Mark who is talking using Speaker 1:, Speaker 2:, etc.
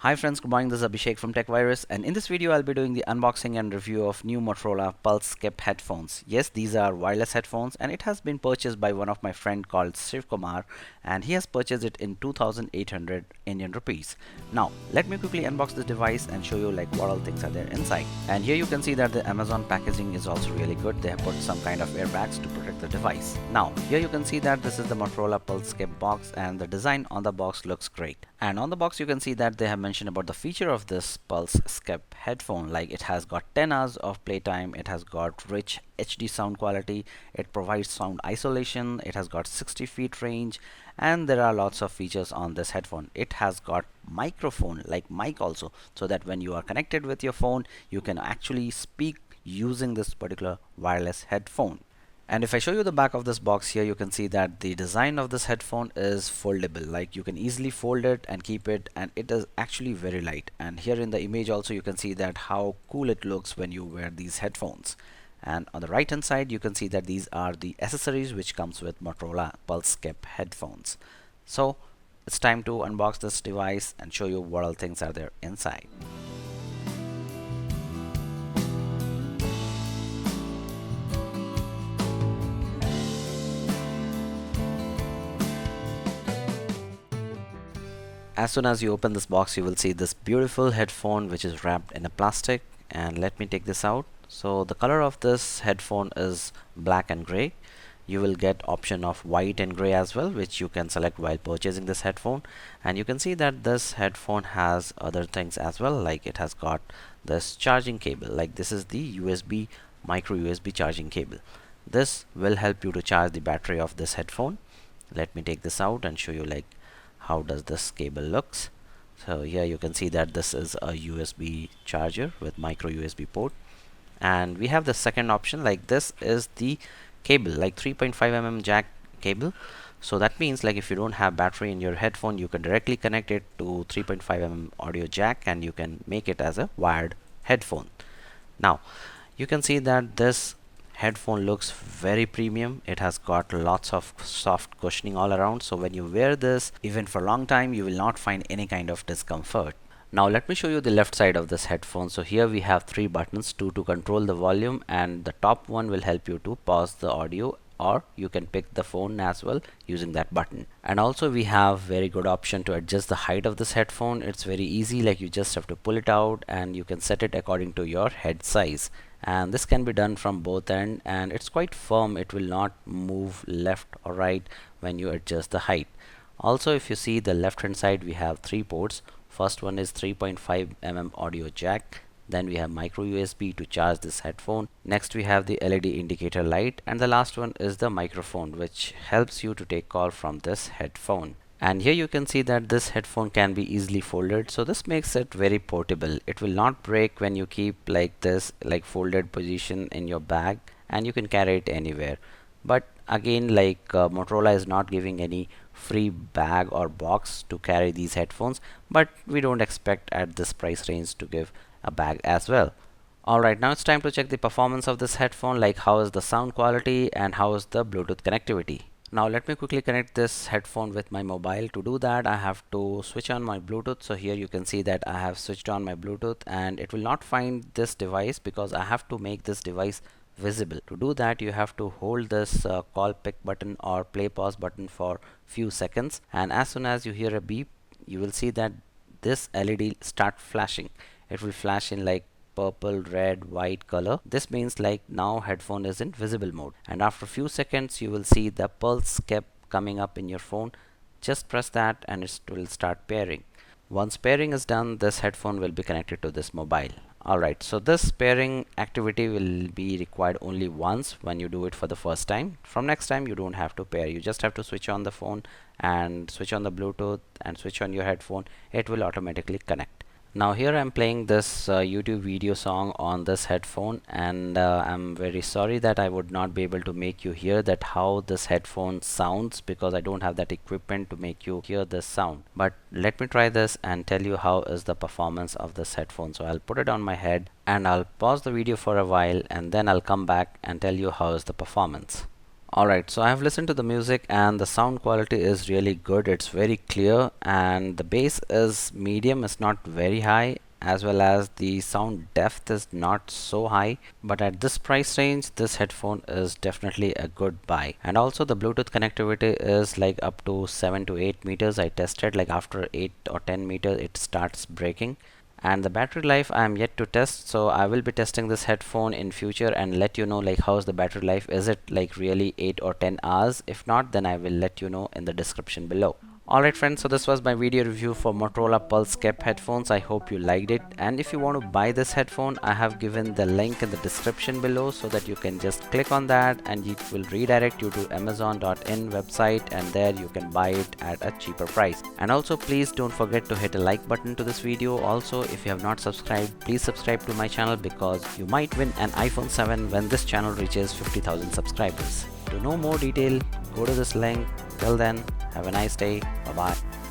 Speaker 1: Hi friends, good morning. This is Abhishek from TechVirus, and in this video I'll be doing the unboxing and review of new Motorola Pulse Skip headphones. Yes, these are wireless headphones and it has been purchased by one of my friend called Shiv Kumar, and he has purchased it in 2800 Indian rupees. Now, let me quickly unbox this device and show you like what all things are there inside. And here you can see that the Amazon packaging is also really good. They have put some kind of airbags to protect the device. Now, here you can see that this is the Motorola Pulse Skip box and the design on the box looks great. And on the box you can see that they have mentioned about the feature of this Pulse Skip headphone, like it has got 10 hours of playtime, it has got rich HD sound quality, it provides sound isolation, it has got 60 feet range, and there are lots of features on this headphone. It has got microphone like mic also, so that when you are connected with your phone you can actually speak using this particular wireless headphone. And if I show you the back of this box here, you can see that the design of this headphone is foldable. Like you can easily fold it and keep it, and it is actually very light. And here in the image also you can see that how cool it looks when you wear these headphones. And on the right hand side you can see that these are the accessories which comes with Motorola Pulse Skip headphones. So it's time to unbox this device and show you what all things are there inside. As soon as you open this box, you will see this beautiful headphone which is wrapped in a plastic. And let me take this out. So the color of this headphone is black and gray. You will get option of white and gray as well, which you can select while purchasing this headphone. And you can see that this headphone has other things as well, like it has got this charging cable, like this is the USB micro USB charging cable. This will help you to charge the battery of this headphone. Let me take this out and show you like how does this cable looks. So here you can see that this is a USB charger with micro USB port, and we have the second option, like this is the cable, like 3.5 mm jack cable. So that means like if you don't have battery in your headphone, you can directly connect it to 3.5 mm audio jack and you can make it as a wired headphone. Now you can see that this headphone looks very premium. It has got lots of soft cushioning all around, so when you wear this even for a long time you will not find any kind of discomfort. Now let me show you the left side of this headphone. So here we have three buttons, two to control the volume, and the top one will help you to pause the audio, or you can pick the phone as well using that button. And also we have very good option to adjust the height of this headphone. It's very easy, like you just have to pull it out and you can set it according to your head size, and this can be done from both end, and it's quite firm. It will not move left or right when you adjust the height. Also, if you see the left hand side, we have three ports. First one is 3.5 mm audio jack, then we have micro USB to charge this headphone. Next we have the LED indicator light, and the last one is the microphone which helps you to take call from this headphone. And here you can see that this headphone can be easily folded, so this makes it very portable. It will not break when you keep like this, like folded position in your bag, and you can carry it anywhere. But again, like Motorola is not giving any free bag or box to carry these headphones, but we don't expect at this price range to give a bag as well. Alright, now it's time to check the performance of this headphone, like how is the sound quality and how is the Bluetooth connectivity. Now let me quickly connect this headphone with my mobile. To do that I have to switch on my Bluetooth. So here you can see that I have switched on my Bluetooth, and it will not find this device because I have to make this device visible. To do that you have to hold this call pick button or play pause button for few seconds, and as soon as you hear a beep you will see that this LED start flashing. It will flash in like purple, red, white color. This means like now headphone is in visible mode, and after few seconds you will see the pulse kept coming up in your phone. Just press that and it will start pairing. Once pairing is done, this headphone will be connected to this mobile. Alright, so this pairing activity will be required only once when you do it for the first time. From next time you don't have to pair, you just have to switch on the phone and switch on the Bluetooth and switch on your headphone. It will automatically connect. Now here I'm playing this YouTube video song on this headphone, and I'm very sorry that I would not be able to make you hear that how this headphone sounds, because I don't have that equipment to make you hear this sound. But let me try this and tell you how is the performance of this headphone. So I'll put it on my head and I'll pause the video for a while, and then I'll come back and tell you how is the performance. Alright, so I have listened to the music and the sound quality is really good. It's very clear and the bass is medium, it's not very high, as well as the sound depth is not so high. But at this price range, this headphone is definitely a good buy. And also the Bluetooth connectivity is like up to 7 to 8 meters. I tested, like after 8 or 10 meters it starts breaking. And the battery life I am yet to test, so I will be testing this headphone in future and let you know like how's the battery life. Is it like really 8 or 10 hours? If not, then I will let you know in the description below. Alright friends, so this was my video review for Motorola Pulse Cap headphones. I hope you liked it, and if you want to buy this headphone, I have given the link in the description below so that you can just click on that and it will redirect you to amazon.in website, and there you can buy it at a cheaper price. And also please don't forget to hit a like button to this video. Also, if you have not subscribed, please subscribe to my channel because you might win an iPhone 7 when this channel reaches 50,000 subscribers. To know more detail, go to this link. Till then, have a nice day. Bye bye.